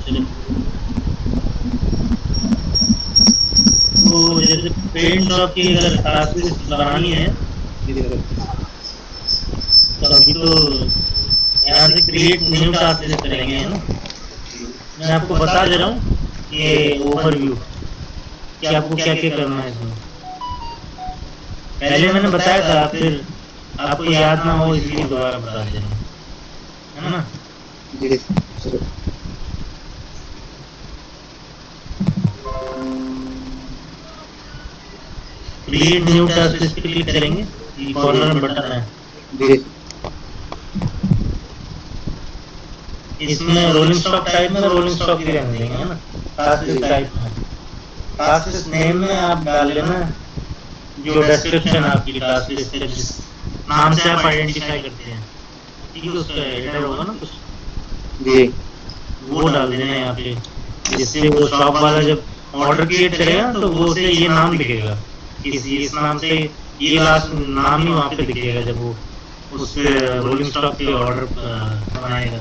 तो जैसे paint shop की अगर क्लासेस बनानी है तो अभी तो यहाँ से क्रिएट न्यू टास्क करेंगे, है ना। मैं आपको बता दे रहा हूँ ये ओवरव्यू कि आपको क्या क्या करना है इसमें। पहले मैंने बताया था, फिर आपको याद ना हो इसलिए दोबारा बता दे रहा हूँ, है ना। जी क्रिएट न्यू टास्क इस पे क्लिक करेंगे, ये कॉर्नर में बटन है। जी इसमें रोलिंग स्टॉक टाइप में रोलिंग स्टॉक ही रहने देंगे, है ना। टास्क टाइप में टास्क नेम में आप डाल लेना जो डिस्क्रिप्शन आपकी टास्क का जिस नाम से आप आइडेंटिफाई करते हैं, ठीक है, उसका हेडर होगा ना कुछ, जी वो डाल देना यहाँ पे, जिससे वो शॉप वाला जब ऑर्डर क्रिएट करेगा तो वो उसे ये नाम दिखेगा, इस नाम से ये लास्ट नाम ही वहाँ पे दिखेगा जब वो उस पे रोलिंग स्टॉक पे ऑर्डर बनाएगा।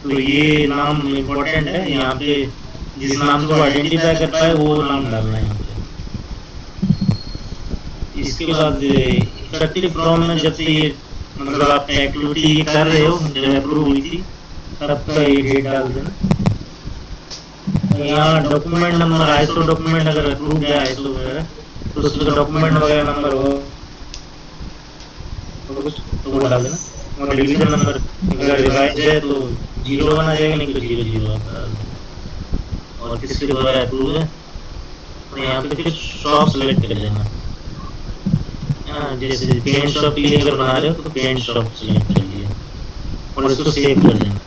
तो ये नाम इम्पोर्टेंट है, यहाँ पे जिस नाम से वो आइडेंटिफाई कर पाए वो नाम डालना है यहाँ पे। इसके बाद इफेक्टिव फ्रॉम में जब से ये मतलब आप एक्टिविटी ये कर रहे हो, जब अप्रूव हुई थी तब का ये डेट डाल देना। यहाँ डॉक्यूमेंट नंबर आईएसओ डॉक्यूमेंट अगर अप्रूव है आईएसओ वगैरह तो उसका डॉक्यूमेंट वगैरह नंबर हो तो वो डाल देना। और डिवीजन नंबर अगर रिवाइज है तो 01 आ जाएगा, नहीं तो 00 आप डाल देना। और किसके द्वारा अप्रूव है तो यहाँ पे फिर शॉप सेलेक्ट कर देना। जैसे पेंट शॉप के लिए अगर बना रहे हो तो पेंट शॉप सेलेक्ट कर लिया और इसको सेव कर देना।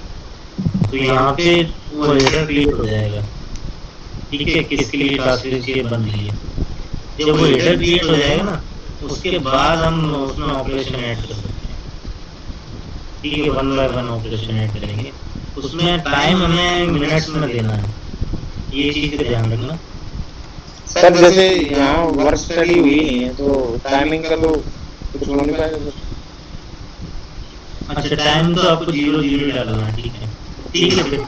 तो यहाँ पे वो हेडर क्रिएट हो जाएगा, ठीक है, किसके लिए टास्क ये बन रही है। जब वो हेडर क्रिएट हो जाएगा ना उसके बाद हम उसमें ऑपरेशन ऐड कर सकते हैं, ठीक है, 1 बाय 1 ऑपरेशन ऐड करेंगे। उसमें टाइम हमें मिनट्स में देना है, ये चीज का ध्यान रखना। सर जैसे यहाँ वर्क स्टडी हुई नहीं है तो टाइमिंग का तो कुछ हो नहीं पाएगा सर। अच्छा, टाइम तो आपको 00 डालना है, ठीक है, फिर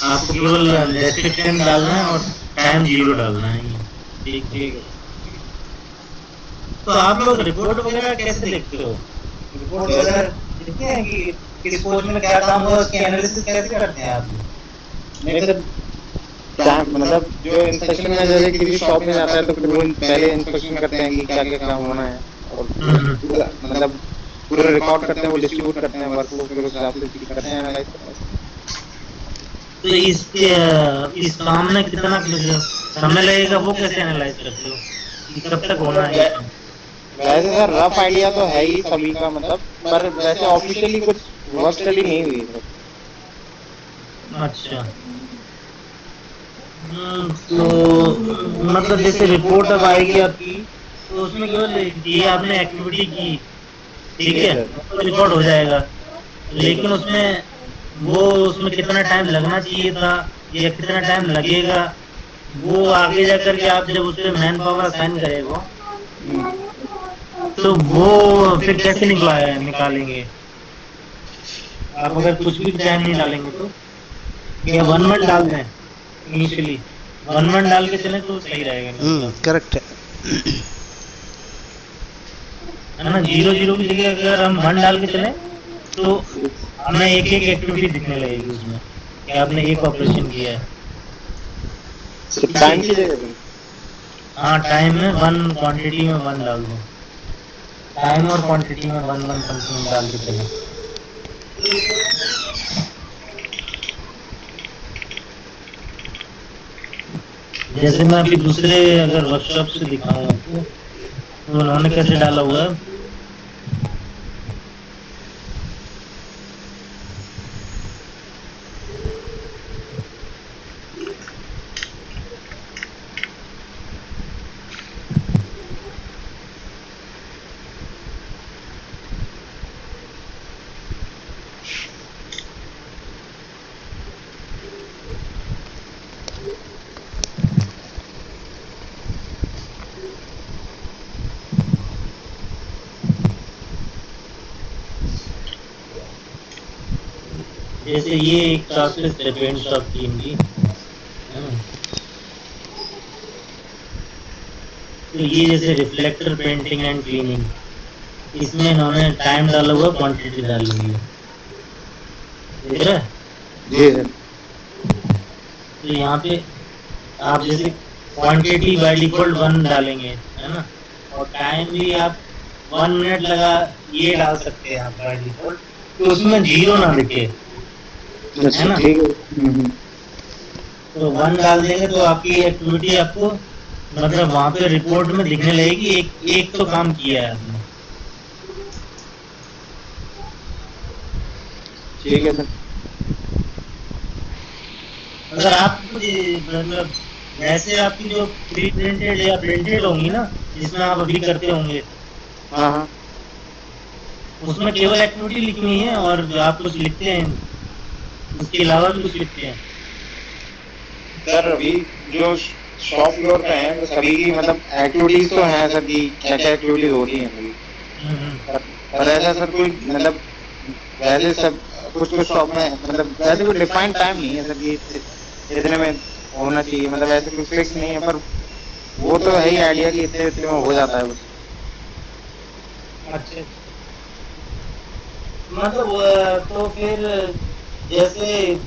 आपको केवल डिस्क्रिप्शन डालना है और टाइम 0 डालना है, ठीक है। तो आप लोग रिपोर्ट वगैरह कैसे देखते हो, रिपोर्ट वगैरह देखते हैं कि किस पोस्ट में क्या काम हुआ, उसकी एनालिसिस कैसे करते हैं आप लोग। नहीं सर मतलब जो इंस्पेक्शन में जैसे किसी शॉप में जाता है तो फिर वो पहले इंस्पेक्शन करते हैं कि क्या क्या काम होना है और पूरा मतलब पूरा रिकॉर्ड करते हैं, वो डिस्ट्रीब्यूट करते हैं वर्क को, फिर उस हिसाब से करते हैं एनालाइज करते हैं। तो इस काम में कितना समय लगेगा, वो कैसे एनालाइज करते हो कि कब तक होना है। वैसे सर रफ आइडिया तो है ही सभी का मतलब, पर वैसे ऑफिशियली कुछ वर्क स्टडी नहीं हुई है। अच्छा, तो मतलब जैसे रिपोर्ट अब आएगी आपकी तो उसमें केवल ये आपने एक्टिविटी की, ठीक है, तो रिकॉर्ड हो जाएगा, लेकिन उसमें वो उसमें कितना टाइम लगना चाहिए था या कितना टाइम लगेगा, वो आगे जा करके आप जब उस पर मैन पावर असाइन करेगा तो वो फिर कैसे निकालेंगे। आप अगर कुछ भी टाइम नहीं डालेंगे तो या 1 मंथ डाल दें, इनिशियली 1 मंथ डाल के चले तो सही रहेगा। करेक्ट है, है ना। 00 की जगह अगर हम 1 डाल के चले तो हमें एक एक एक्टिविटी दिखने लगेगी उसमें कि आपने एक ऑपरेशन किया है। टाइम की जगह हाँ, टाइम में 1, क्वांटिटी में 1 डाल दो, टाइम और क्वांटिटी में 1 1 समथिंग डाल के चले। जैसे मैं अभी दूसरे अगर वर्कशॉप से दिखाऊं आपको तो उन्होंने कैसे डाला हुआ है। जैसे ये एक टास्क लिस्ट है पेंट शॉप टीम की, है ना। तो ये जैसे रिफ्लेक्टर पेंटिंग एंड क्लीनिंग, इसमें इन्होंने टाइम डाला हुआ, क्वांटिटी डाली हुई है, देख रहे हैं। जी सर। तो यहाँ पे आप जैसे क्वांटिटी बाय डिफॉल्ट 1 डालेंगे, है ना, और टाइम भी आप 1 मिनट लगा ये डाल सकते हैं आप बाय डिफॉल्ट, तो उसमें जीरो ना दिखे, है अच्छा ना। ठीक है। तो 1 डाल देंगे तो आपकी एक्टिविटी आपको मतलब वहां पे रिपोर्ट में दिखने लगेगी, एक एक तो काम किया है आपने। ठीक है सर। अगर आप कुछ मतलब वैसे आपकी जो प्री प्रिंटेड या प्रिंटेड होंगी ना, जिसमें आप अभी करते होंगे, हाँ हाँ उसमें केवल एक्टिविटी लिखी हुई है और जो आप कुछ लिखते हैं उसके अलावा भी कुछ लिखते हैं। सर, अभी जो शॉप फ्लोर पे है तो सभी की मतलब एक्टिविटीज तो हैं सर की, क्या क्या एक्टिविटीज हो रही हैं सभी। हम्म। पर ऐसा सर कोई मतलब वैसे सब कुछ कुछ शॉप में मतलब वैसे कोई डिफाइंड टाइम नहीं है सर कि इतने में होना चाहिए, मतलब ऐसे कोई फिक्स नहीं है, पर वो तो है ही आइडिया कि इतने इतने में हो जाता है बस। अच्छा, मतलब तो फिर जैसे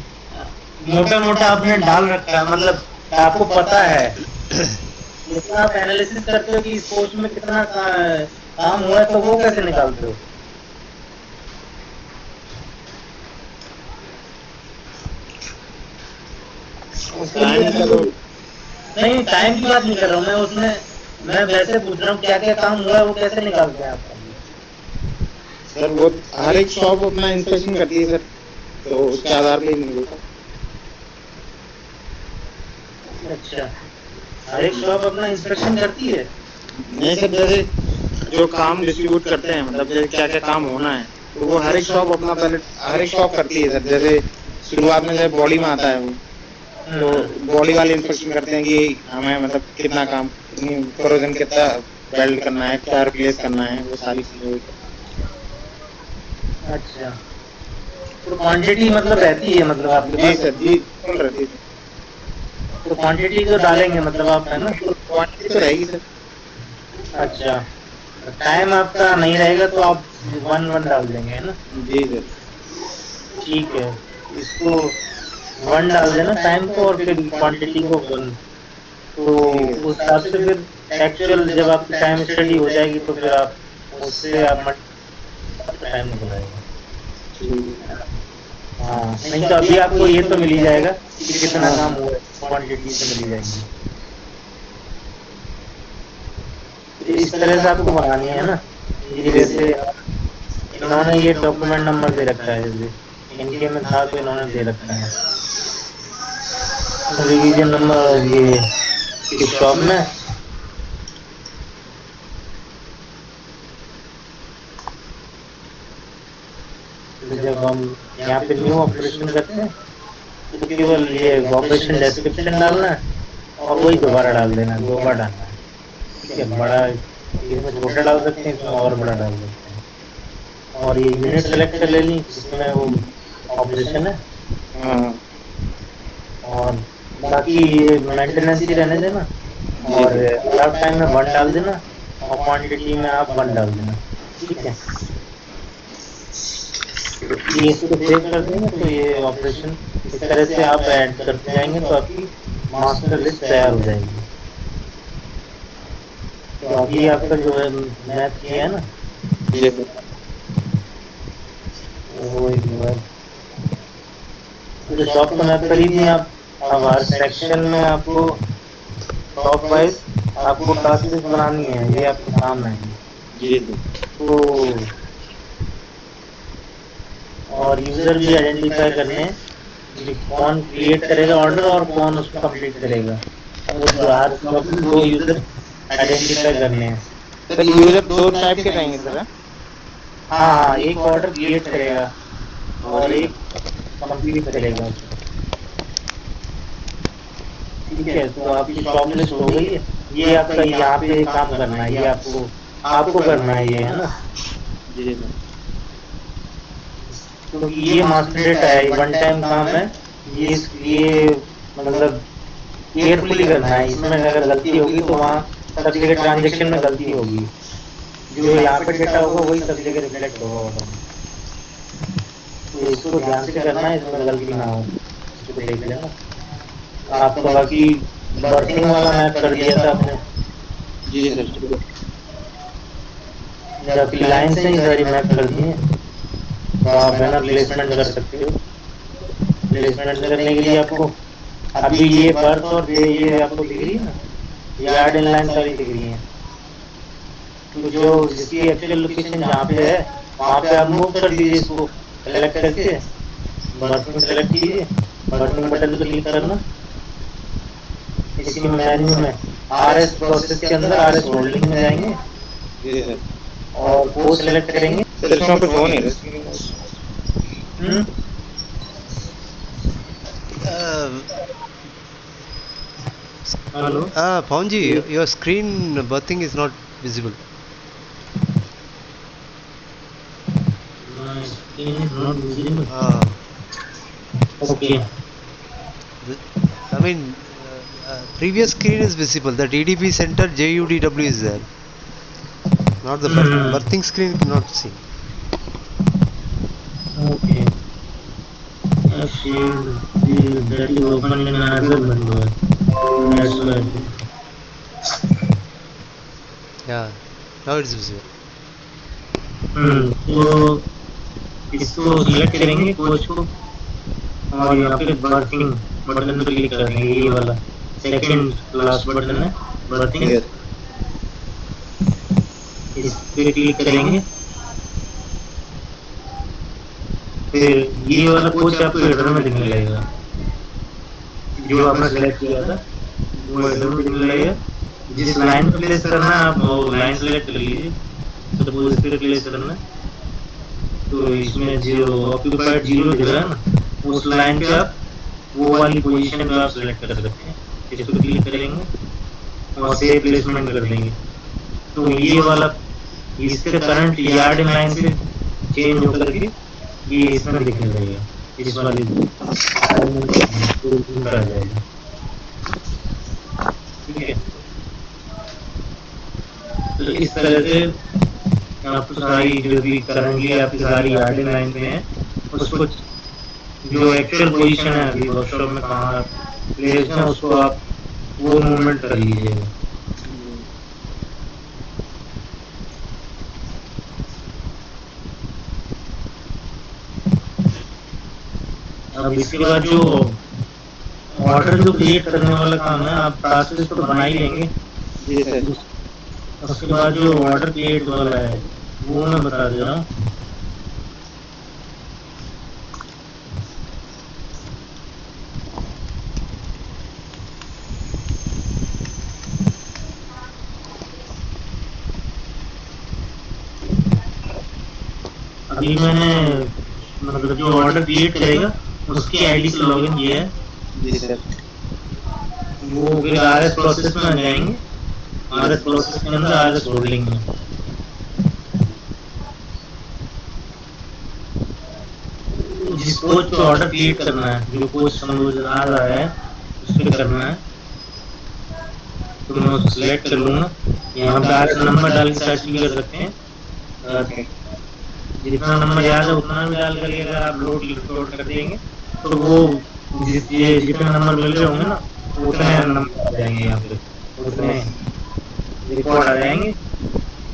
मोटा मोटा आपने डाल रखा है, मतलब आपको पता है, जितना आप एनालिसिस करते हो कि इस पोस्ट में कितना काम हुआ है, तो वो कैसे निकालते हो? उसके लिए टाइम का तो नहीं, टाइम की बात नहीं कर रहा हूँ मैं, उसमें मैं वैसे पूछ रहा हूँ क्या क्या काम हुआ है वो कैसे निकालते हैं आप? सर वो हर एक शॉप अपना इंस्पेक्शन करती है सर, तो उसके आधार पे ही मिलता है। अच्छा, हर एक शॉप अपना इंस्पेक्शन करती है। नहीं सर, जैसे जो काम डिस्ट्रीब्यूट करते हैं मतलब जैसे क्या क्या काम होना है, तो वो हर एक शॉप अपना पहले हर एक शॉप करती है सर। जैसे शुरुआत में जैसे बॉडी में आता है वो, तो बॉडी वाले इंस्पेक्शन करते हैं कि हमें मतलब कितना काम, कितनी करोजन, कितना वेल्ड करना है, क्या रिप्लेस करना है, वो सारी चीजें वही करते अच्छा, तो क्वांटिटी मतलब रहती है मतलब आपके हैं। जी पास। सर, जी बिल्कुल रहती है सर। तो क्वांटिटी तो डालेंगे मतलब आप, है ना। क्वांटिटी तो रहेगी सर। अच्छा, टाइम आपका नहीं रहेगा तो आप 1 डाल देंगे, है ना। जी सर। ठीक है, इसको 1 डाल देना टाइम को, और फिर क्वांटिटी को 1। तो ठीक है उस हिसाब से फिर एक्चुअल जब आपकी टाइम स्टडी हो जाएगी तो फिर आप उससे आप टाइम निकल आएगा। ठीक है। हाँ, नहीं तो अभी आपको ये तो मिल ही जाएगा कि कितना काम हुआ है, क्वांटिटी तो मिल ही जाएगी। तो इस तरह से आपको बनानी है ना। ये जी जैसे इन्होंने ये डॉक्यूमेंट नंबर दे रखा है, जैसे इनके में था तो इन्होंने दे रखा है रिवीजन नंबर, ये किस शॉप में। तो जब हम यहाँ पे न्यू ऑपरेशन करते हैं तो केवल ये ऑपरेशन डिस्क्रिप्शन डालना है और वही दोबारा डाल देना है, 2 बार डालना है। ठीक है, बड़ा इसमें छोटा डाल सकते हैं, इसमें और बड़ा डाल सकते हैं। और ये यूनिट सेलेक्ट कर लेनी जिसमें वो ऑपरेशन है, हाँ और बाकी ये मेंटेनेंस ही रहने देना, जी और सर। अलाउड टाइम में 1 डाल देना, और क्वांटिटी में आप 1 डाल देना। ठीक है, ये इसको सेव कर देंगे तो ये ऑपरेशन इस तरह से आप ऐड करते जाएंगे तो आपकी मास्टर लिस्ट तैयार हो जाएगी। तो अभी आपका जो है मैथ किया है ना, जी सर। वो एक बार तो शॉप तो मैप कर ही दिए आप। अब हर सेक्शन में आपको शॉप वाइज आपको टास्क लिस्ट बनानी है, ये आपका काम है। जी सर। तो और यूजर भी आइडेंटिफाई करने हैं कि कौन क्रिएट करेगा ऑर्डर और कौन उसको कंप्लीट करेगा। वो जो हर शॉप में 2 यूजर आइडेंटिफाई करने हैं। सर यूजर दो टाइप के रहेंगे सर, हाँ? हाँ हाँ, एक ऑर्डर क्रिएट करेगा और और एक एक कंप्लीट करेगा उसको। ठीक है, तो आपकी शॉप लिस्ट हो गई है। ये आपका यहाँ पे काम करना है, ये आपको आपको करना है ये, है ना। जी सर। क्योंकि ये मास्टर डेटा है, वन टाइम काम है, ये मतलब केयरफुली करना है। इसमें अगर गलती होगी तो वहाँ सब जगह ट्रांजेक्शन में गलती होगी, जो यहाँ पे डेटा होगा वही सब जगह रिफ्लेक्ट होगा ऑटोमेटिक। तो इसको ध्यान से करना है, इसमें गलती ना हो, इसको देख लेना। आपका बाकी बर्थिंग वाला मैप कर दिया था आपने, जी सर। आपकी लाइन से ही सारी मैप कर दी है, तो आप है ना प्लेसमेंट कर सकते हो। प्लेसमेंट करने के लिए आपको अभी ये बर्थ और ये आपको दिख रही है ना, यार्ड इन लाइन सारी दिख रही है। तो जो जिसकी एक्चुअल लोकेशन जहाँ पे है वहाँ पे आप मूव कर दीजिए इसको, सेलेक्ट करके बर्थिंग सेलेक्ट कीजिए, बर्थिंग बटन पे क्लिक करना। इसकी मेन्यू में आरएस प्रोसेस के अंदर आरएस होल्डिंग में जाएंगे जी सर। और वो सेलेक्ट करेंगे। सर इसमें कुछ हो नहीं रहा। Hello, Pawan ji, your screen birthing is not visible. my screen is not visible. Okay. I mean, previous screen is visible. The DDP center JUDW is there. Not the birthing screen cannot see. Okay. Actually, that is open in another window. That's why. Yeah, now it's visible. तो इसको select करेंगे coach को और यहाँ पे berthing button पे click कर देंगे, ये वाला सेकंड लास्ट बटन है बर्थिंग, इस पे क्लिक करेंगे। फिर ये वाला कोच आपको हेडर में दिखने लगेगा, जो आपने सेलेक्ट किया था वो हेडर में दिखने लगेगा। जिस लाइन पे प्लेस करना है आप वो लाइन सेलेक्ट कर लीजिए, सपोज इस पे प्लेस करना है तो इसमें जो ऑक्यूपाइड 0 दिख रहा है ना, उस लाइन पे आप वो वाली पोजीशन पे आप सेलेक्ट कर सकते हैं। इस पे क्लिक करेंगे और सेव प्लेसमेंट कर देंगे, तो ये वाला इसके करंट यार्ड इन लाइन से चेंज होकर के ये इसमें दिखने लगेगा, इस वाली आ जाएगा। ठीक है, तो इस तरह से आपको सारी जो भी करंटली आपकी सारी यार्ड इन लाइन पे है उसको जो एक्चुअल पोजीशन है अभी वर्कशॉप में कहाँ प्लेस है उसको आप वो मूवमेंट कर लीजिएगा। अब इसके बाद जो ऑर्डर जो क्रिएट करने वाला काम है आप टास्क लिस्ट तो बना ही लेंगे। जी सर। उसके बाद जो ऑर्डर क्रिएट वाला है वो मैं बता दे रहा हूँ। अभी मैंने मतलब जो ऑर्डर क्रिएट करेगा उसकी आईडी से लॉगिन किया है। जी सर। वो फिर आरएस प्रोसेस में आ जाएंगे, आरएस प्रोसेस के अंदर आरएस होल्डिंग में जिस कोच पे ऑर्डर क्रिएट करना है, जो कोच समझ आ रहा है उस पे करना है, तो मैं उसको सिलेक्ट कर लूंगा। यहाँ पे आरएस नंबर डाल के सर्च भी कर सकते हैं, जितना नंबर याद है उतना भी डाल करके अगर आप लोड कर देंगे तो वो जितने नंबर मिल रहे होंगे ना उतने नंबर आ जाएंगे, यहाँ पे उतने रिकॉर्ड आ जाएंगे।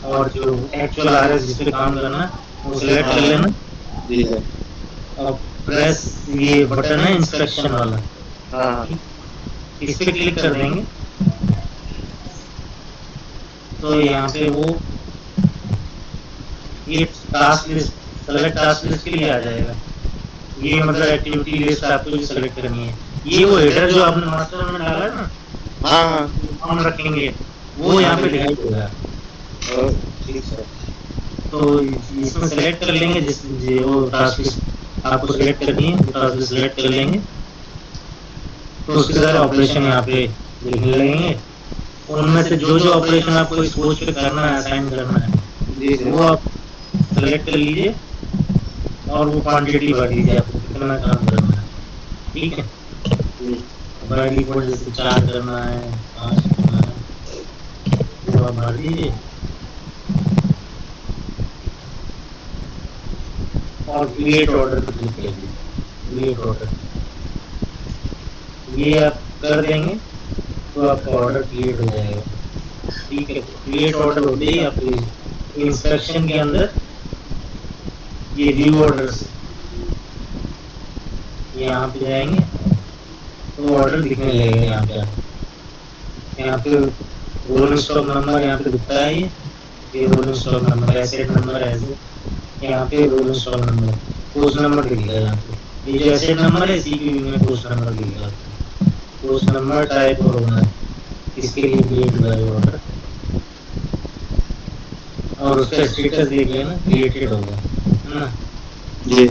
और जो एक्चुअल आरएस जिस पे काम करना है वो सिलेक्ट कर लेना। जी सर। और प्रेस ये बटन है इंस्ट्रक्शन वाला, इस पे क्लिक कर देंगे तो यहाँ पे वो ये task list select task list के लिए आ जाएगा। ये मतलब एक्टिविटी लिस्ट आपको जो सेलेक्ट करनी है, ये वो हेडर जो आपने मास्टर में डाला है ना, हम रखेंगे वो यहाँ पे दिखाई देगा। ठीक सर। तो इसमें सेलेक्ट कर लेंगे जिस वो टास्क लिस्ट आपको सेलेक्ट करनी है, वो टास्क लिस्ट सेलेक्ट कर लेंगे तो उसके सारे ऑपरेशन यहाँ पे दिखने लगेंगे। उनमें से जो जो ऑपरेशन आपको इस कोच पे करना है, असाइन करना है, वो आप सेलेक्ट कर लीजिए और वो क्वांटिटी भर दीजिए आपको कितना काम करना है, ठीक है। बाय डिफॉल्ट जैसे 4 करना है, 5 करना है, तो आप भर दीजिए और क्रिएट ऑर्डर पर क्लिक कर दीजिए। क्रिएट ऑर्डर ये आप कर देंगे तो आपका ऑर्डर क्रिएट हो जाएगा, ठीक है। क्रिएट ऑर्डर होते ही आपको इंस्ट्रक्शन के अंदर ये व्यू ऑर्डर्स यहाँ पे जाएंगे तो ऑर्डर दिखने लगेगा यहाँ पे। यहाँ पे रोलिंग स्टॉक नंबर यहाँ पे दिखता है, ये rolling stock number, asset number ऐसे यहाँ पे rolling stock number, post number दिखेगा यहाँ पे। ये जो एसेट नंबर है इसी के में पोस्ट नंबर दिखेगा। पोस्ट नंबर टाइप और होना है, इसके लिए क्रिएट हुआ है ऑर्डर और उसका स्टेटस देख लेना, क्रिएटेड होगा, है ना जी।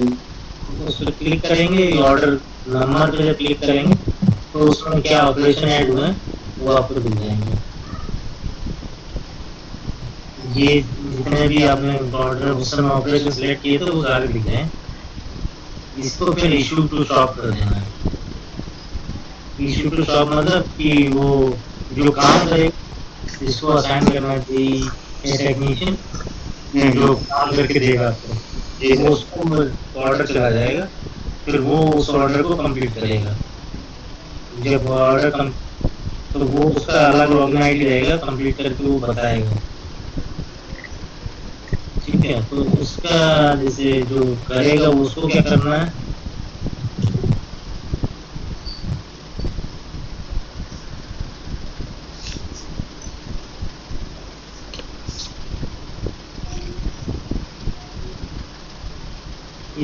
उस पर क्लिक करेंगे, ऑर्डर नंबर पे जब क्लिक करेंगे तो उसमें क्या ऑपरेशन ऐड हुए हैं वो आपको दिख जाएंगे। ये जितने भी आपने ऑर्डर उस समय ऑपरेशन सिलेक्ट किए थे वो सारे दिख रहे हैं। इसको फिर इशू टू शॉप कर देना है। इशू टू शॉप मतलब कि वो जो काम करे जिसको असाइन करना चाहिए टेक्नीशियन जो काम करके देगा आपको, वो उसको ऑर्डर चला जाएगा, फिर वो उस ऑर्डर को कंप्लीट करेगा। जब ऑर्डर कम तो वो उसका अलग लॉगिन आईडी रहेगा, कंप्लीट करके वो बताएगा, ठीक है। तो उसका जैसे जो करेगा उसको क्या करना है,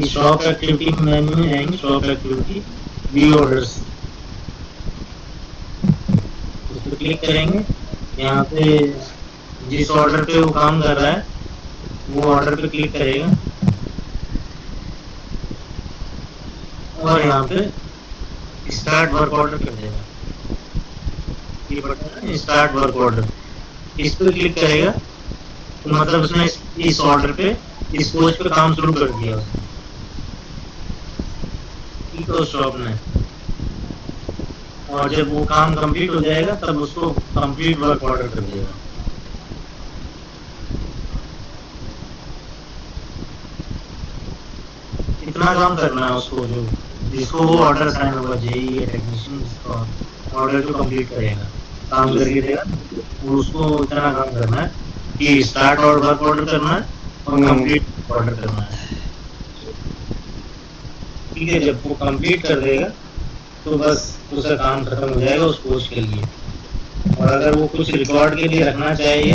शॉप एक्टिविटी मेन्यू में जाएंगे, शॉप एक्टिविटी व्यू ऑर्डर्स उस पर क्लिक करेंगे। यहाँ पे जिस ऑर्डर पे वो काम कर रहा है वो ऑर्डर पे क्लिक करेगा और यहाँ पे स्टार्ट वर्क ऑर्डर कर देगा। ये बटन है स्टार्ट वर्क ऑर्डर, इस पर क्लिक करेगा तो मतलब उसने इस ऑर्डर पे इस पोस्ट पे काम शुरू कर दिया उसने, ठीक है, उस शॉप ने। और जब वो काम कंप्लीट हो जाएगा तब उसको कंप्लीट वर्क ऑर्डर कर देगा। इतना काम करना है उसको, जो जिसको वो ऑर्डर साइन होगा, जेई या टेक्नीशियन जिसको ऑर्डर जो कंप्लीट करेगा काम करके देगा, वो उसको इतना काम करना है कि स्टार्ट और वर्क ऑर्डर करना है और कंप्लीट ऑर्डर करना है, ठीक है। जब वो कंप्लीट कर देगा तो बस उसका काम खत्म हो जाएगा उस पोस्ट के लिए। और अगर वो कुछ रिकॉर्ड के लिए रखना चाहिए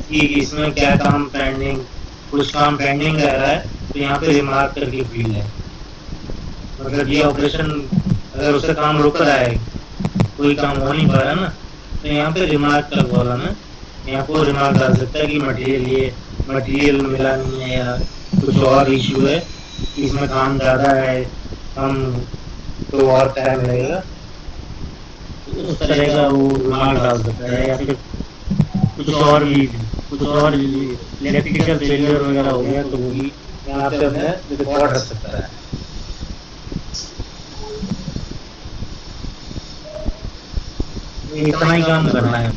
कि इसमें क्या काम पेंडिंग, कुछ काम पेंडिंग रह रहा है तो यहाँ पे रिमार्क करके फील्ड है, मतलब ये ऑपरेशन अगर उसका काम रुक रहा है, कोई काम हो नहीं पा रहा ना, तो यहाँ पे रिमार्क का कॉलम है, यहाँ को रिमार्क डाल सकता है कि मटेरियल मिला नहीं है या कुछ और इशू है, इसमें काम ज़्यादा है, हम तो और टाइम लगेगा, उस तरह का वो रिमार्क डाल सकता है। या फिर कुछ और इलेक्ट्रिकल फेलियर वगैरह हो गया तो वो भी यहाँ पे अपने रिकॉर्ड रख सकता है। इतना ही काम करना है।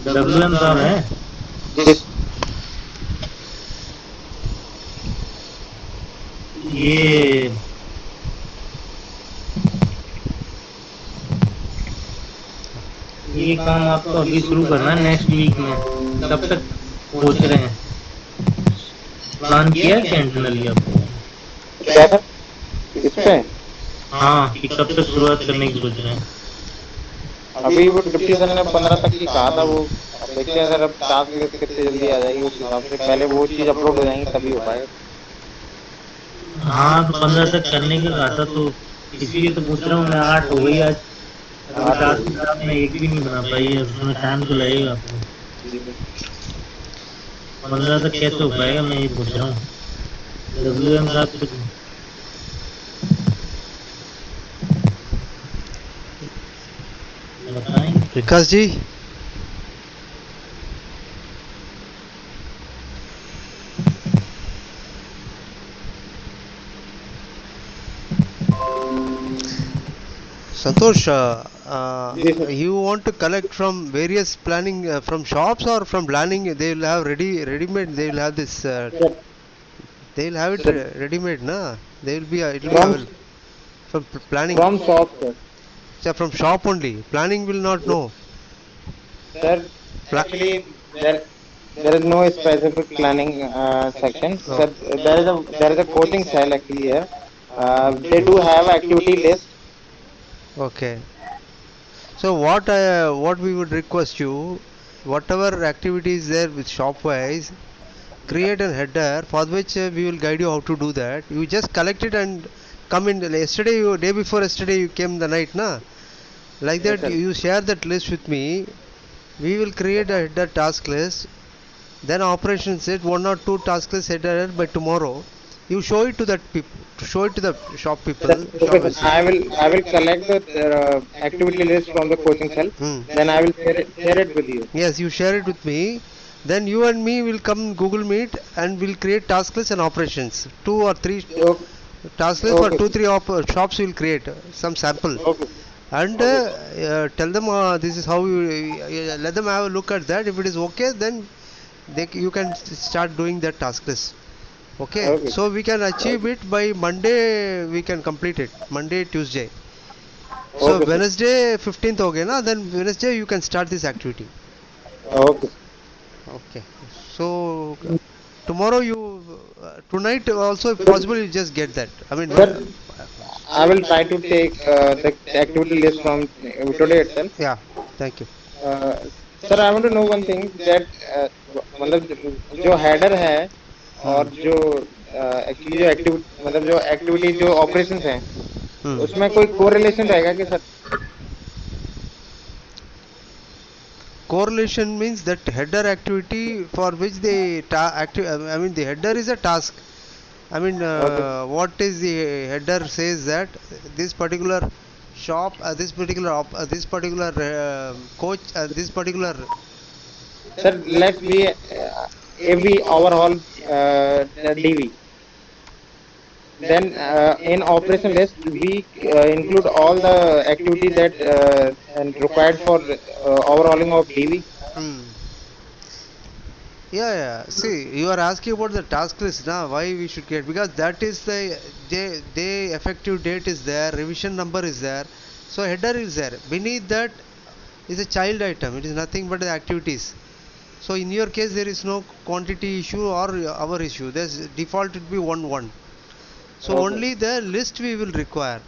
WM साहब है, ये काम आपको अभी शुरू करना है, नेक्स्ट वीक में। कब तक सोच रहे हैं, प्लान किया है क्या इंटरनली आपको? क्या था इस पे? हाँ, कि कब तक शुरुआत करने की सोच रहे हैं? अभी वो डिप्टी सर ने 15 तक की कहा था, वो अब देखते हैं सर, अब टास्क कितने जल्दी आ जाएगी उस हिसाब से पहले वो चीज अपलोड हो जाएंगी तभी हो पाएगा। हाँ, तो 15 तक करने का कहा था, तो इसीलिए तो पूछ रहा हूँ मैं। 8 हो गई आज, टास्क आपने एक भी नहीं बना पाई है, उसमें टाइम तो लगेगा आपको। 15 तक कैसे हो पाएगा, मैं ये पूछ रहा हूँ। WM साहब कुछ बताएं। विकास जी, Santosh, Yes, sir. you want to collect from various planning from shops or from planning? They will have ready-made. They will have this. Sir, They will have it sir, ready-made, na? They will be. It will be from available from planning. from shop, sir. So from shop only. Planning will not know. Sir, actually, there there is no specific planning section. Oh, Sir, there is a coaching cell actually here. They do have activity list. okay. So what we would request you, whatever activities there with shop-wise, create a header for which we will guide you how to do that. You just collect it and come in. Yesterday, day before yesterday, you came the night, na? Like Yes, that, sir. you share that list with me. We will create a header task list. Then operation set one or two task list header by tomorrow. You show it to that people. Show it to the shop Sir, people, okay, shop sir. assistant. I will collect the activity list from the coaching cell. Hmm. Then I will share it with you. Yes, you share it with me. Then you and me will come Google Meet and we'll create task lists and operations. Two or three Okay, task lists for okay, two, sir. three shops will create some sample Okay, and okay, sir. tell them this is how you let them have a look at that. If it is okay, then you can start doing that task list. Okay, Okay, so we can achieve okay, it by Monday. We can complete it Monday, Tuesday. So okay, sir. Wednesday 15th, okay, na? Then Wednesday you can start this activity. Okay. Okay. So tomorrow tonight also if possible you just get that. I mean Sir, I will try to take the activity list from today itself. yeah. Thank you. Uh, Sir, I want to know one thing that मतलब जो header है Hmm. और जो actually जो activity मतलब जो activity जो operations हैं Hmm. उसमें कोई कोरिलेशन रहेगा कि sir? Correlation means that header activity for which I mean the header is a task. I mean Okay. what is the header says that this particular shop, this particular coach, this particular. Sir, let's be if we overhaul the DV, then in operation list we include all the activity that and required for overhauling of DV. Hmm. Yeah, yeah. See, you are asking about the task list now. Why we should get? Because that is the day effective date is there, revision number is there, so header is there. Beneath that is a child item. It is nothing but the activities. So in your case, there is no quantity issue or our issue. There's default would be 1 1. So Okay. only the list we will require.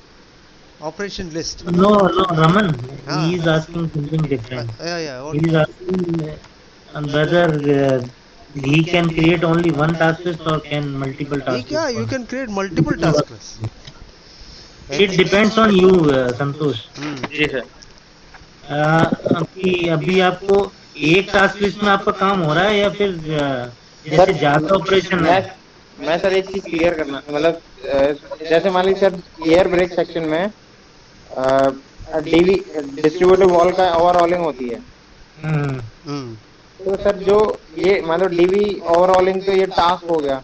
Operation list. No, no, Raman, he Ah, is asking something different. yeah, yeah. He What? is asking whether he can create only one task list or can multiple task Yeah, lists you for him. can create multiple task lists. It depends on you, Santosh. Hmm. जी sir. अभी आपको एक task list में आपका काम हो रहा है या फिर सर जैसे ज्यादा ऑपरेशन है. मैं सर एक चीज क्लियर करना मतलब जैसे मान लीजिए सर एयर ब्रेक सेक्शन में डीवी डिस्ट्रीब्यूटिव वॉल का ओवरऑलिंग होती है. हम्म, Hmm. तो सर जो ये मतलब डीवी ओवरऑलिंग तो ये टास्क हो गया.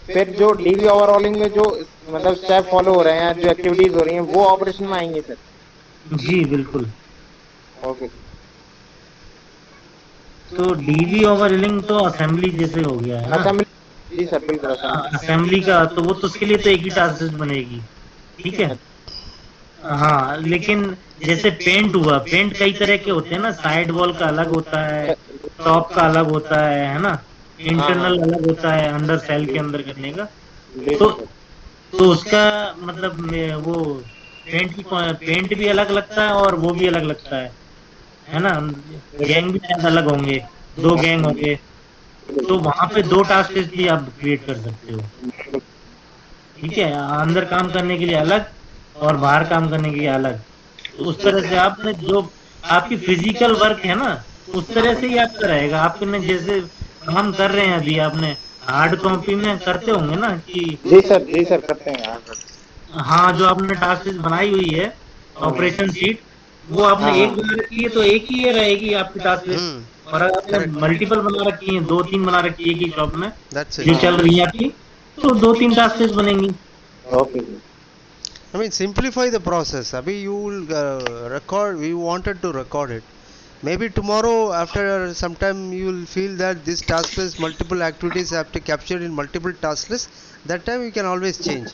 फिर जो डीवी ओवरऑलिंग में जो मतलब स्टेप फॉलो हो रहे हैं जो एक्टिविटीज हो रही हैं वो ऑपरेशन में आएंगे सर. जी बिल्कुल. ओके. तो डीवी ओवरलिंग तो असेंबली जैसे हो गया है ना. असेंबली जी सर बिल्कुल असेंबली. असेंबली का तो वो तो उसके लिए तो एक ही टास्क लिस्ट बनेगी. ठीक है. हाँ लेकिन जैसे पेंट हुआ, पेंट कई तरह के होते हैं ना. साइड वॉल का अलग होता है, टॉप का अलग होता है ना. हाँ हाँ इंटरनल अलग होता है अंदर सेल के अंदर करने का. जी तो सर. तो उसका मतलब वो पेंट भी अलग लगता है और वो भी अलग लगता है ना. गैंग भी शायद अलग होंगे, 2 गैंग होंगे. तो वहां पे 2 टास्क लिस्ट भी आप क्रिएट कर सकते हो. ठीक है, अंदर काम करने के लिए अलग और बाहर काम करने के लिए अलग. तो उस तरह से आपने जो आपकी फिजिकल वर्क है ना, उस तरह से ही आपका रहेगा. आपने जैसे काम कर रहे हैं अभी, आपने हार्ड कॉपी में करते होंगे ना कि जी सर करते हैं आप. हाँ, जो आपने टास्क लिस्ट बनाई हुई है ऑपरेशन शीट, वो आपने हाँ एक हाँ बना रखी है तो एक ही ये रहेगी आपकी टास्क लिस्ट. Hmm. और अगर आपने Correct. मल्टीपल बना रखी है, 2 3 बना रखी है एक ही शॉप में That's it. जो चल रही है आपकी, तो 2 3 टास्क लिस्ट बनेंगी. Okay. I mean, simplify the process. Abhi, you will record. We wanted to record it. Maybe tomorrow, after some time, you will feel that this task list, multiple activities have to capture in multiple task lists. That time, you can always change.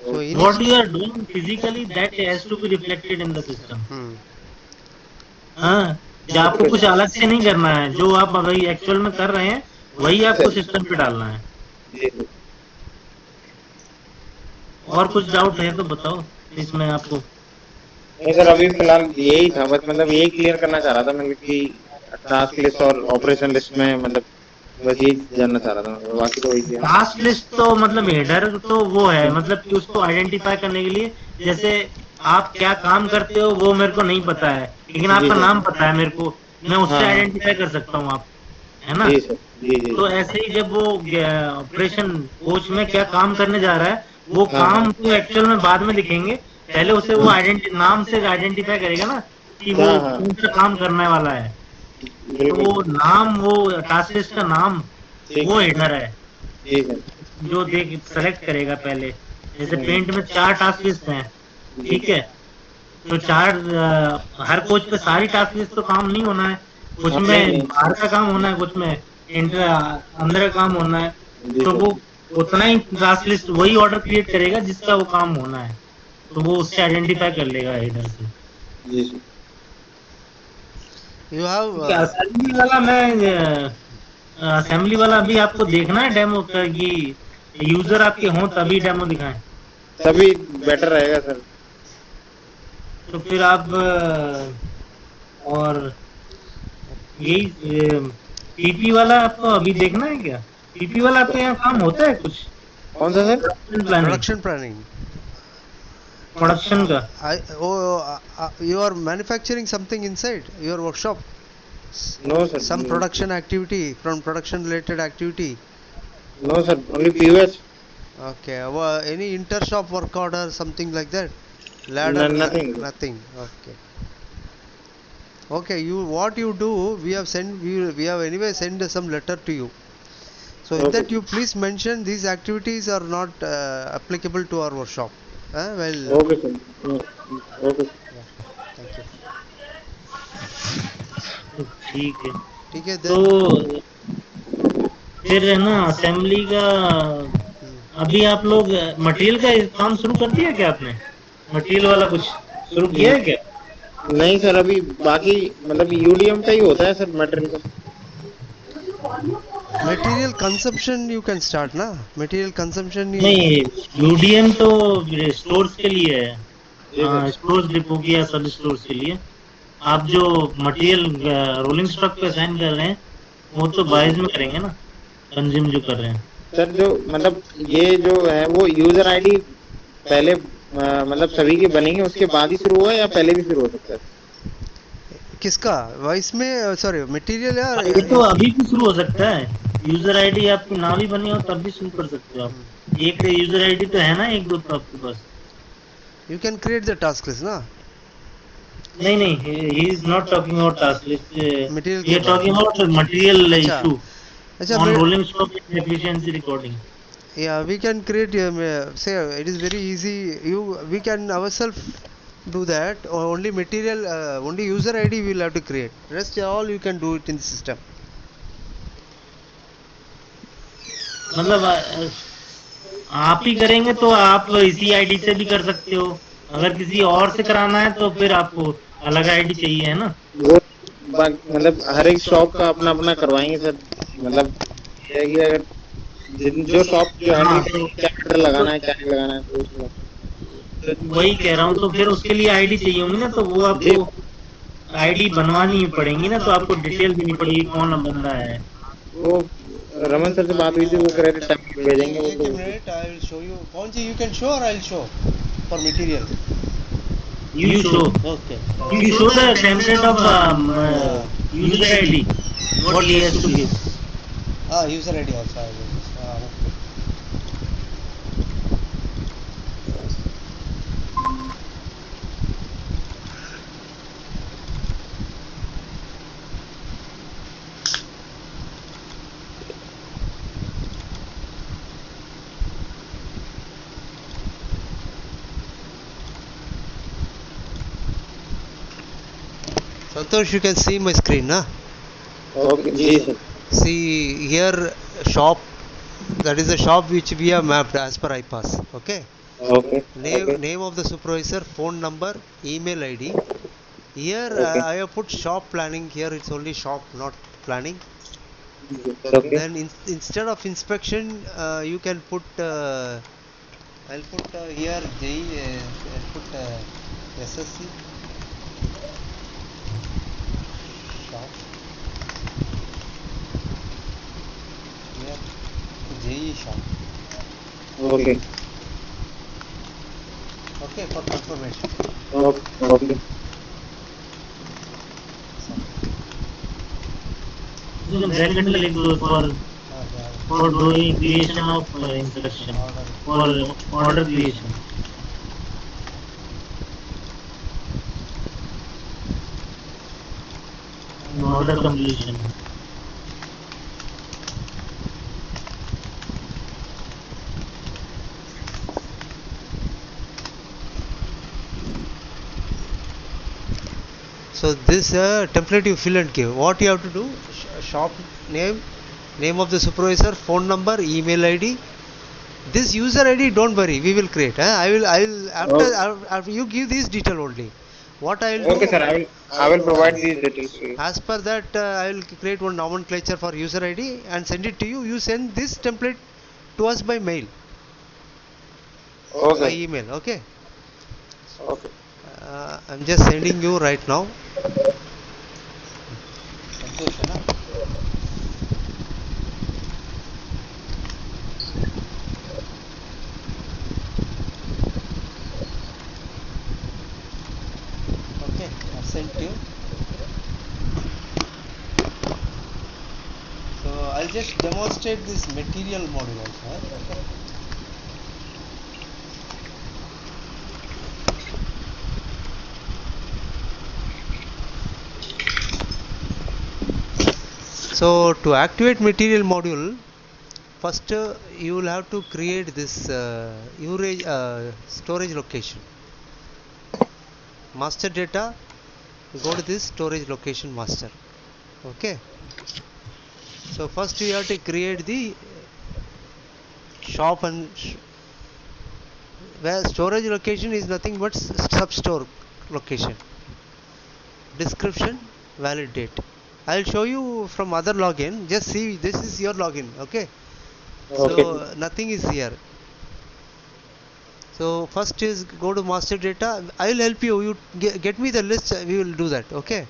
So, What initially, you are doing physically, that has to be reflected in the system. hmm. हाँ, जो आपको कुछ अलग से नहीं करना है, जो आप अभी एक्चुअल में कर रहे हैं, वही आपको सिस्टम पे डालना है। जी सर। और कुछ डाउट है तो बताओ इसमें आपको। नहीं सर, अभी फिलहाल यही था बस, मतलब यही क्लियर करना चाह रहा था मैं कि टास्क लिस्ट और ऑपरेशन लिस्ट में, मतलब बस यही जानना चाह रहा था मैं, बाकी तो वही था। टास्क लिस्ट तो मतलब हेडर तो वो है, मतलब कि उसको आइडेंटिफाई करने के लिए, जैसे आप क्या काम करते हो वो मेरे को नहीं पता है, लेकिन जी आपका सर। नाम पता है मेरे को, मैं उससे हाँ हाँ। आइडेंटिफाई कर सकता हूँ आप, है ना। जी सर। जी जी। तो ऐसे ही जब वो ऑपरेशन कोच में क्या काम करने जा रहा है, वो हाँ हाँ। काम तो एक्चुअल में बाद में लिखेंगे, पहले उसे वो नाम से आइडेंटिफाई करेगा ना कि वो हाँ हाँ। कौन सा काम करने वाला है। तो बिल्कुल। वो नाम, वो टास्क लिस्ट का नाम, ठीक। वो हेडर है जी सर। जो देख सेलेक्ट करेगा पहले। जैसे पेंट हम्म। में 4 टास्क लिस्ट हैं, जी। ठीक है। तो 4 हर कोच पे सारी टास्क लिस्ट तो काम नहीं होना है, कुछ हाँ नहीं में नहीं। बाहर का काम होना है, कुछ में इंटर अंदर का काम होना है। जी तो सर। वो उतना ही टास्क लिस्ट वही ऑर्डर क्रिएट करेगा जिसका वो काम होना है, तो वो उससे आइडेंटिफाई कर लेगा हेडर से। जी सर। You have ठीक है, असेंबली वाला मैं असेंबली वाला अभी आपको देखना है डेमो का, कि यूजर आपके हों तभी डेमो दिखाएं। तभी बेटर रहेगा सर। तो फिर आप और यही पीपी वाला आपको अभी देखना है क्या? पीपी वाला आपके यहाँ काम होता है कुछ, कौन सा sir? Planning, production planning. Production का? You are manufacturing something inside your workshop. No sir. Some production activity, from production related activity. No sir, only PUH. Okay. Any inter-shop work order, something like that. Ladder, nothing. nothing. Okay. Okay. What you do? We have anyway sent some letter to you. So in okay. that you please mention these activities are not applicable to our workshop. Well, okay sir. Okay. yeah. Thank you. तो ठीक है। ठीक है तो then. फिर है ना assembly का, अभी आप लोग मटेरियल का काम शुरू कर दिया क्या आपने? मटेरियल वाला कुछ शुरू किया है क्या? नहीं सर, अभी बाकी मतलब यूडीएम का ही होता है सर, मटेरियल का। Material consumption you can start na. Material consumption नहीं, यूडीएम तो स्टोर्स के लिए जी है, सर। स्टोर्स डिपो की या सब स्टोर्स के लिए। आप जो मटेरियल रोलिंग स्टॉक पे असाइन कर रहे हैं, वो तो बाइज में करेंगे ना, कंज्यूम जो कर रहे हैं। सर जो मतलब ये जो है वो यूजर आईडी पहले मतलब सभी की बनेंगे उसके बाद ही शुरू हुआ, या पहले भी शुरू हो सकता है? किसका वॉइस में सॉरी मटेरियल हाँ, ये तो यार. अभी भी शुरू हो सकता है। यूजर आईडी आपकी ना भी बनी हो तब भी शुरू कर सकते हो आप। एक यूजर आईडी तो है ना, एक दो तो आपके पास। You can create the task list na. नहीं नहीं, he is not talking about task list, material ही के इज बाद. टॉकिंग अबाउट मटेरियल अच्छा. इशू अच्छा on rolling stock efficiency recording. yeah, we can create say it is very easy. We can ourselves do that, or only material only user id we will have to create, rest all you can do it in the system. मतलब आप ही करेंगे तो आप इसी ID से भी कर सकते हो, अगर किसी और से कराना है तो फिर आपको अलग आईडी चाहिए, है ना। वो मतलब हर एक शॉप का अपना अपना करवाएंगे सर, मतलब ये है कि अगर जो शॉप जो हैंडल हाँ, करेंगे क्या मीटर लगाना है क्या नहीं लगाना है, तो उसमें तो वही कह रहा हूँ, तो फिर उसके लिए आईडी चाहिए होंगी ना, तो वो जी। आपको आईडी बनवानी पड़ेंगी ना, तो आपको डिटेल देनी पड़ेगी कौन बंदा है। वो रमन सर से बात हुई थी, वो कह रहे थे टेम्पलेट भेजेंगे वो एक तो। Minute I will show you कौन सी you can show or I'll show for material. You show, Okay. you show the template of user ID, what he has to give. User id also I will okay. Santosh, you can see my screen, na? Okay, ji sir. See here, shop. That is the shop which we have mapped as per iPass. Okay. Okay, Name of the supervisor, phone number, email ID. Here okay, I have put shop planning. Here it's only shop, not planning. okay, Then instead of inspection, you can put. I'll put here J. I'll put SSC shop. Here JE shop. okay, Okay, for confirmation. okay, okay. You can get the link for doing creation of inspection for order creation. Order completion. So this template you fill and give. What you have to do? Shop name, name of the supervisor, phone number, email ID. This user ID, don't worry, we will create. I will Okay, after you give this detail only. What I will okay, do? sir. I will provide these details to you. As per that, I will create one nomenclature for user ID and send it to you. You send this template to us by mail, by Okay, email. Okay. okay. I'm just sending you right now. Santosh, है ना? Okay, I've sent you. So I'll just demonstrate this material module also. Okay. So to activate material module, first you will have to create this storage location. Master data, go to this storage location master. Okay. So first you have to create the shop and where storage location is nothing but substore location. Description, valid date. I'll show you from other login. Just see, this is your login. Okay. Okay, So nothing is here. So first is go to master data. I will help you. You get me the list. We will do that. Okay.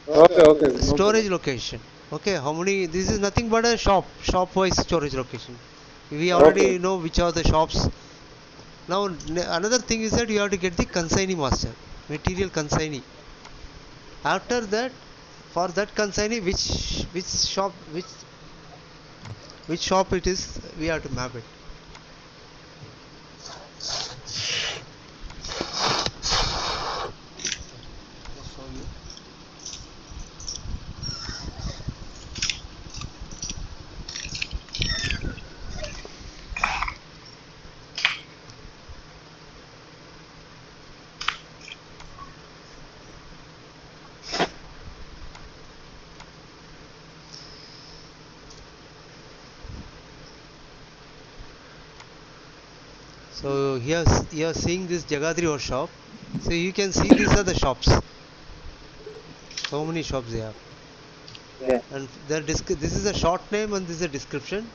okay, okay. No Storage problem. location. Okay. How many? This is nothing but a shop wise storage location. We Okay, already know which are the shops. Now another thing is that you have to get the consignee master, material consignee. After that, for that consignee, which shop it is, we have to map it. Just show you. So here you are seeing this Jagadri horse shop. So you can see these are the shops. So many shops they have. yeah. And this is a short name and this is a description.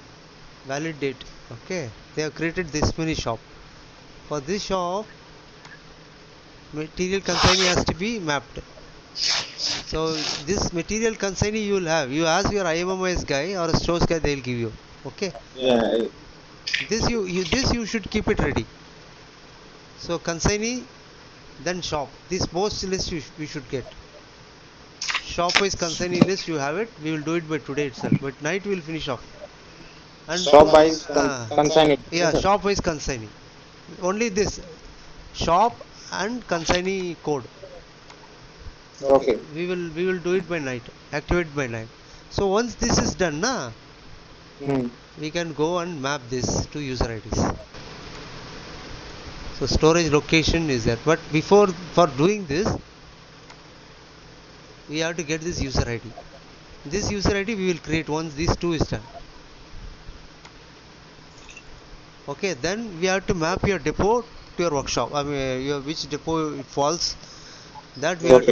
Valid date. Okay. They have created this many shop. For this shop, material consignee has to be mapped. So this material consignee you will have. You ask your IMMS guy or a stores guy, they will give you. Okay. Yeah, This you should keep it ready. So consignee, then shop. This most list we should get. Shop wise consignee list you have it. We will do it by today itself. But night we will finish off. And shop wise uh, consignment. yeah, Sir. shop wise consignee. Only this shop and consignee code. Okay, We will do it by night. Activate by night. So once this is done, na, hmm. we can go and map this to user IDs. So storage location is there. But before for doing this, we have to get this user ID. This user ID we will create once these two is done. Okay, then we have to map your depot to your workshop. I mean, which depot it falls. That we have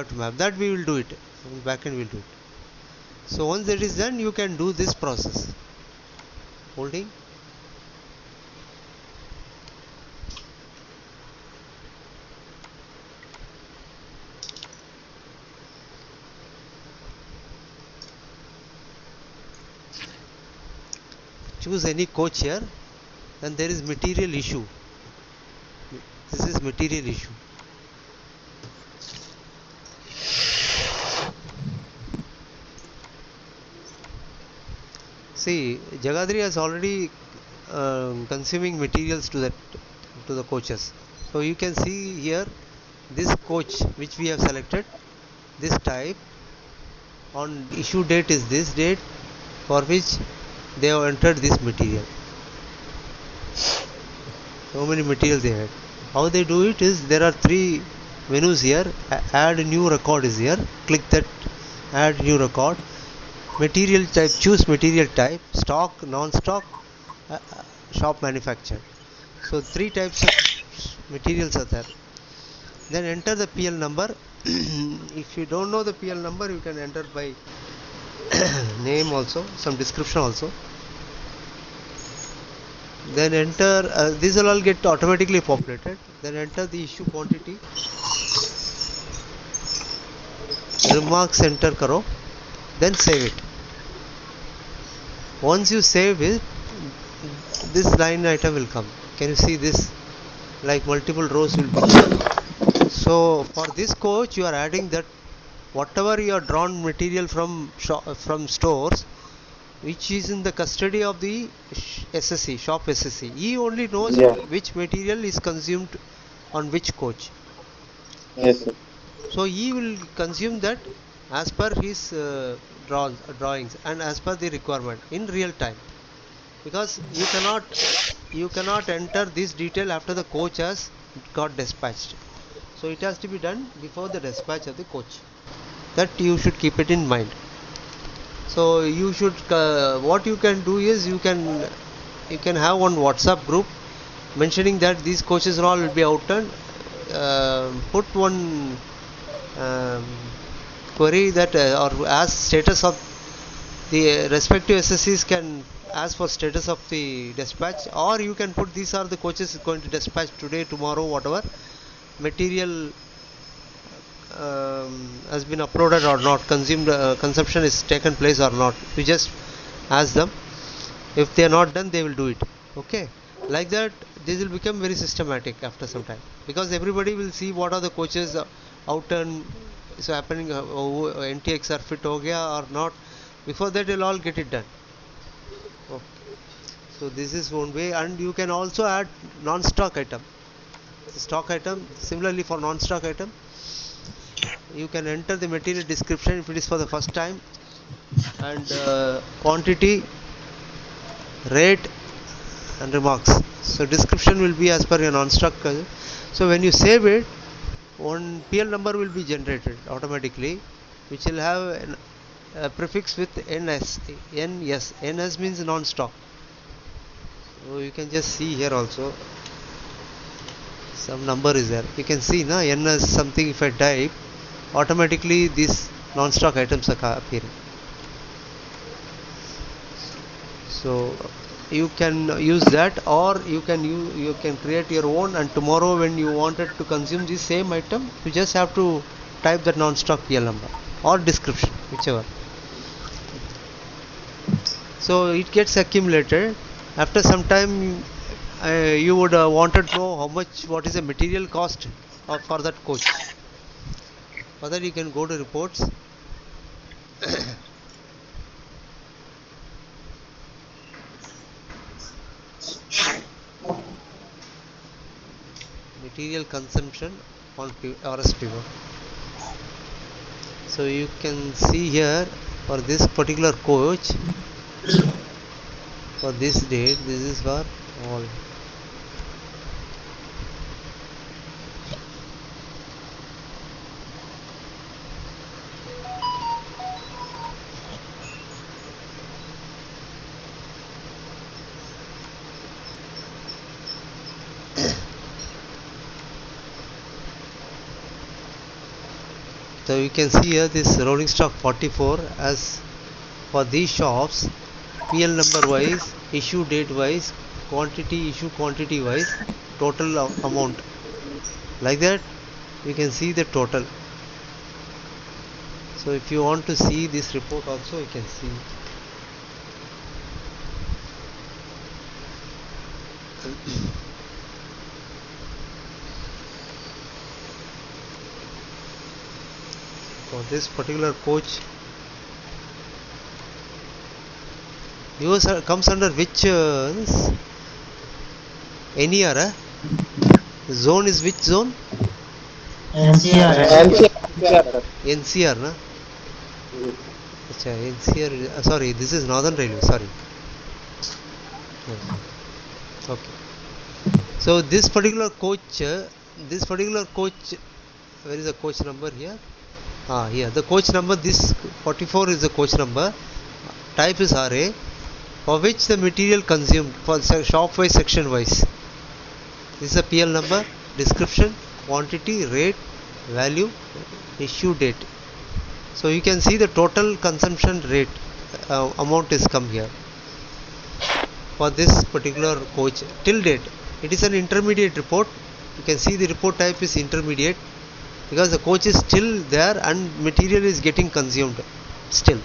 to map. That we will do it. Backend will do it. So once that is done, you can do this process. Holding. Choose any coach here. Then there is material issue. This is material issue. See, Jagadri has already consuming materials to the coaches. So you can see here this coach which we have selected, this type, on issue date is this date, for which they have entered this material. So many materials they had. How they do it is, there are three menus here. Add new record is here. Click that, add new record. Material type, choose material type, stock, non-stock, shop manufactured. So three types of materials are there. Then enter the PL number. If you don't know the PL number, you can enter by name also, some description also. Then enter, these will all get automatically populated. Then enter the issue quantity. Remarks enter karo. Then save it. Once you save it, this line item will come. Can you see this? Like multiple rows will be. So for this coach, you are adding that whatever you are drawn material from stores, which is in the custody of the SSC, shop SSC. He only knows which material is consumed on which coach. Yes, sir. So he will consume that as per his drawings and as per the requirement in real time, because you cannot enter this detail after the coach has got dispatched. So it has to be done before the dispatch of the coach. That you should keep it in mind. So you should what you can do is, you can have one WhatsApp group mentioning that these coaches all will be outturned. Put one query that or ask status of the respective SSCs, can ask for status of the dispatch, or you can put these are the coaches going to dispatch today, tomorrow, whatever material has been uploaded or not, consumption is taken place or not. You just ask them. If they are not done, they will do it. Okay, like that this will become very systematic after some time, because everybody will see what are the coaches outturn is happening, NTXR fit ho gaya or not. Before that, you'll all get it done. Okay. So this is one way, and you can also add non-stock item. Stock item, similarly for non-stock item, you can enter the material description if it is for the first time, and quantity, rate and remarks. So description will be as per your non-stock. So when you save it, one PL number will be generated automatically, which will have a prefix with NS. NS means non-stock. So you can just see here also some number is there. You can see na NS something. If I type, automatically these non-stock items are appearing. So you can use that, or you can create your own, and tomorrow when you wanted to consume the same item, you just have to type that non-stock PL number or description, whichever. So it gets accumulated. After some time, you would wanted to know what is the material cost for that coach. For that, you can go to reports. Material consumption on RS pivot. So you can see here, for this particular coach, for this date, this is for all. So you can see here this rolling stock 44 as for these shops, PL number wise, issue date wise, quantity issue quantity wise, total amount. Like that you can see the total. So if you want to see this report also, you can see. For this particular coach, yours comes under which NER? Zone is which zone? NCR है NCR NCR, na? Achha, NCR. Sorry, this is Northern Railway. Sorry. Okay. So this particular coach, where is the coach number here? Here the coach number. This 44 is the coach number. Type is RA. For which the material consumed for shop wise, section wise. This is a PL number, description, quantity, rate, value, issue date. So you can see the total consumption rate amount is come here for this particular coach till date. It is an intermediate report. You can see the report type is intermediate because the coach is still there and material is getting consumed still.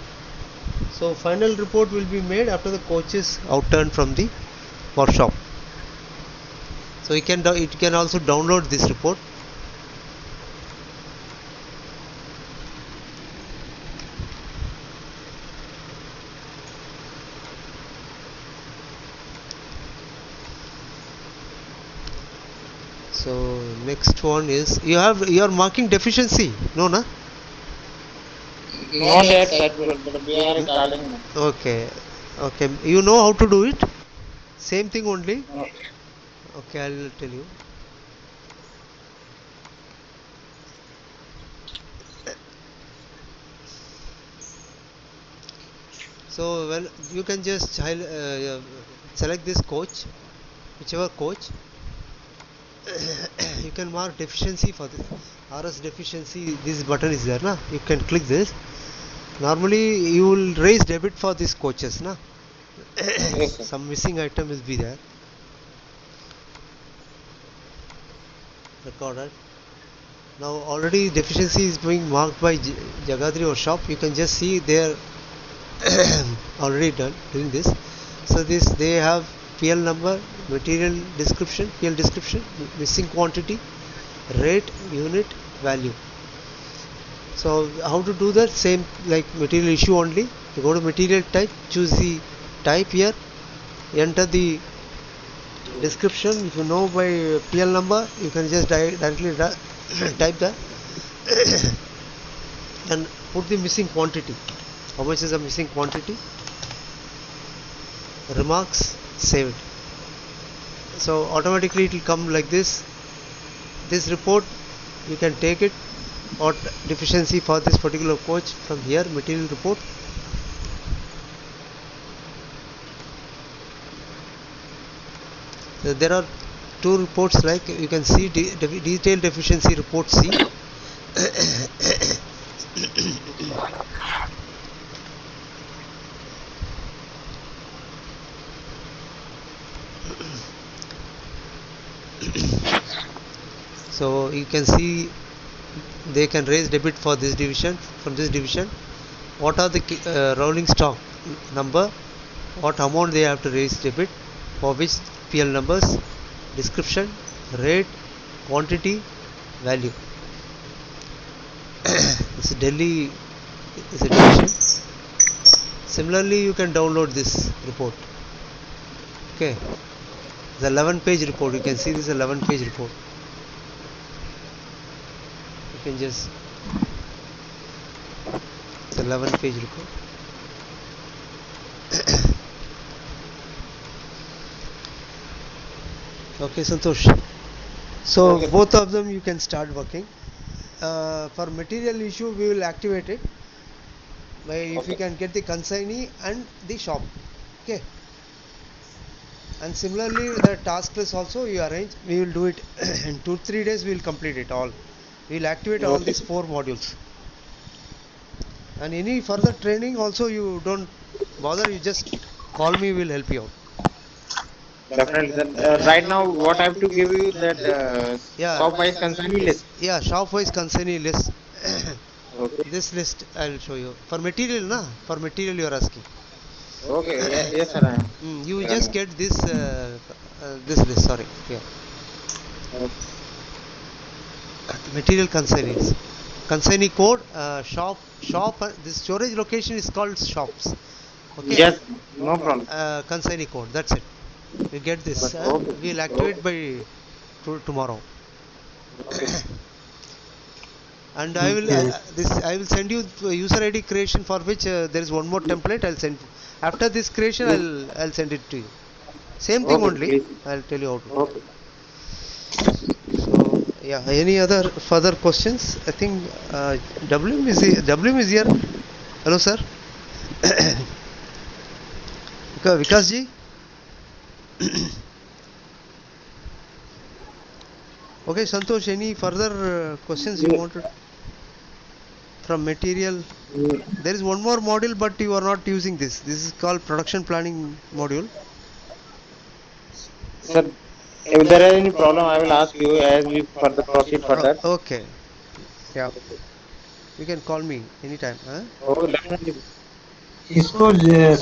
So final report will be made after the coach is outturned from the workshop. So you can also download this report. So next one is you are marking deficiency, no, na? not yet set, but we are recalling. Okay, you know how to do it? Same thing only. Okay, I'll tell you. So when you can just select this coach, whichever coach, you can mark deficiency for this RS deficiency. This button is there, na? You can click this. Normally you will raise debit for these coaches, na? Yes, sir. Some missing item will be there. Recorded. Now already deficiency is being marked by Jagadri or shop. You can just see they are already done doing this. So this they have PL number, material description, PL description, missing quantity, rate, unit, value. So how to do that? Same like material issue only. You go to material type, choose the type here, enter the description. If you know by PL number, you can just directly type that and put the missing quantity. How much is the missing quantity? Remarks, save it. So automatically it will come like this. This report you can take it or deficiency for this particular coach from here, material report. So there are two reports, like you can see detailed deficiency report C. So you can see they can raise debit for this division, from this division. What are the rolling stock number, what amount they have to raise debit, for which PL numbers, description, rate, quantity, value. This is Delhi is a division. Similarly you can download this report. Okay, the 11-page report. You can see this is 11-page report. You can just, it's 11-page report. Okay, Santosh. So Okay. both of them you can start working. For material issue we will activate it by if we Okay. can get the consignee and the shop. Okay. And similarly the task list also you arrange. We will do it in 2-3 days. We will complete it all. We will activate all Okay. these 4 modules. And any further training also, you don't bother, you just call me, we'll help you out. Definitely, sir. Right now, what I have to give you that Yeah, shop-wise consignee list. yeah, shop wise consignee list. Okay. This list I will show you for material, na, for material you are asking. Okay. Yeah, yes, sir. I am. You just Running. get this this list, sorry, yeah. Okay. Material consignees, consignee code, shop, this storage location is called shops, okay. Yes, no problem. Consignee code, that's it. You get this, But okay. we'll activate Okay. by tomorrow. Okay. And I ठीक will है this I will send you user ID creation, for which there is one more template I'll send. After this creation, Please. I'll send it to you. Same thing Okay, only. please. I'll tell you how to do. Okay. So yeah, any other further questions? I think WM is WM is here. Hello, sir. Vikas ji. Okay, Santosh. Any further questions you Yeah. wanted from material? Yeah. There is one more module, but you are not using this. This is called production planning module. Sir, if there is any problem, I will ask you as we further proceed further. Okay. Yeah. You can call me anytime. Huh? Oh, definitely. इसको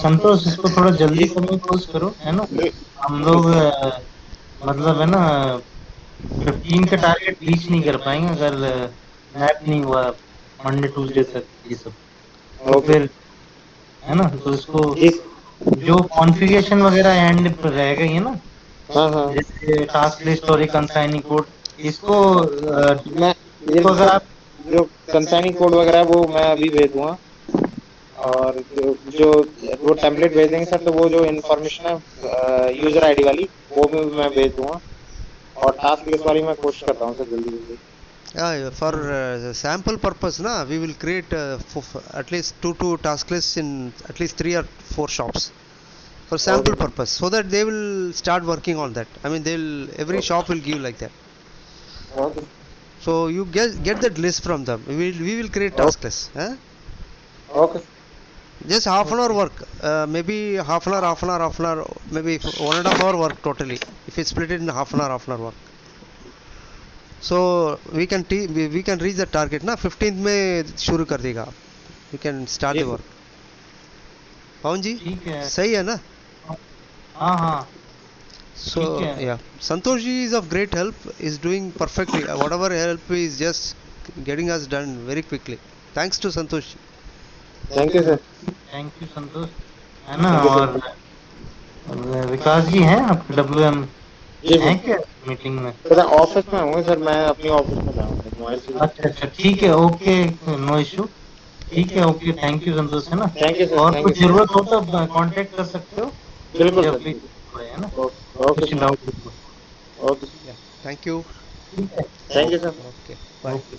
संतोष इसको थोड़ा जल्दी Yes. करने की कोशिश करो है ना हम Okay. लोग मतलब है ना 15 का टारगेट रीच नहीं कर पाएंगे अगर मैप नहीं हुआ मंडे ट्यूसडे तक ये सब तो Okay. फिर है ना तो इसको Yes. जो कॉन्फ़िगरेशन वगैरह एंड पर रह गई है ना हाँ हाँ जैसे टास्क लिस्ट और एक कंसाइनिंग कोड इसको मैं ये इसको अगर आप जो कंसाइनिंग कोड वगैरह है वो मैं अभी भेज दूंगा और जो वो टेम्पलेट भेज देंगे सर तो वो जो इन्फॉर्मेशन है यूजर आईडी वाली वो भी मैं भेज दूंगा और टास्क लिस्ट वाली मैं कोशिश करता हूँ सर जल्दी जल्दी For sample purpose, na, we will create at least two task lists in at least 3 or 4 shops for sample okay purpose, so that they will start working on that. I mean, every shop will give like that. Okay So you get that list from them. We will create task list. Huh? Okay Just half an hour work, maybe half an hour, maybe 1.5 hour work totally. If it's split it in half an hour work. So we can reach the target ना 15th में शुरू कर देगा. We can start the yes work. पवन जी ठीक है सही है ना? हाँ हाँ So ठीक है yeah, Santosh ji is of great help. Is doing perfectly. Whatever help is just getting us done very quickly. Thanks to Santosh ji. Thank you sir thank you Santosh है ना थैंक यू और sir Vikas ji हैं आपके W M जी हैं sir क्या meeting में sir office में हूँ सर मैं अपनी ऑफिस में जाऊँगा मोबाइल से अच्छा अच्छा ठीक है ओके नो इशू ठीक है ओके थैंक यू संतोष है ना थैंक यू सर और थैंक यू कुछ जरूरत हो तो कांटेक्ट कर सकते हो बिल्कुल जब सर भी बिल्कुल है ना ओके ओके कुछ डाउट हो तो ओके Yeah. Thank you. ठीक है thank you okay sir Okay. Bye. Okay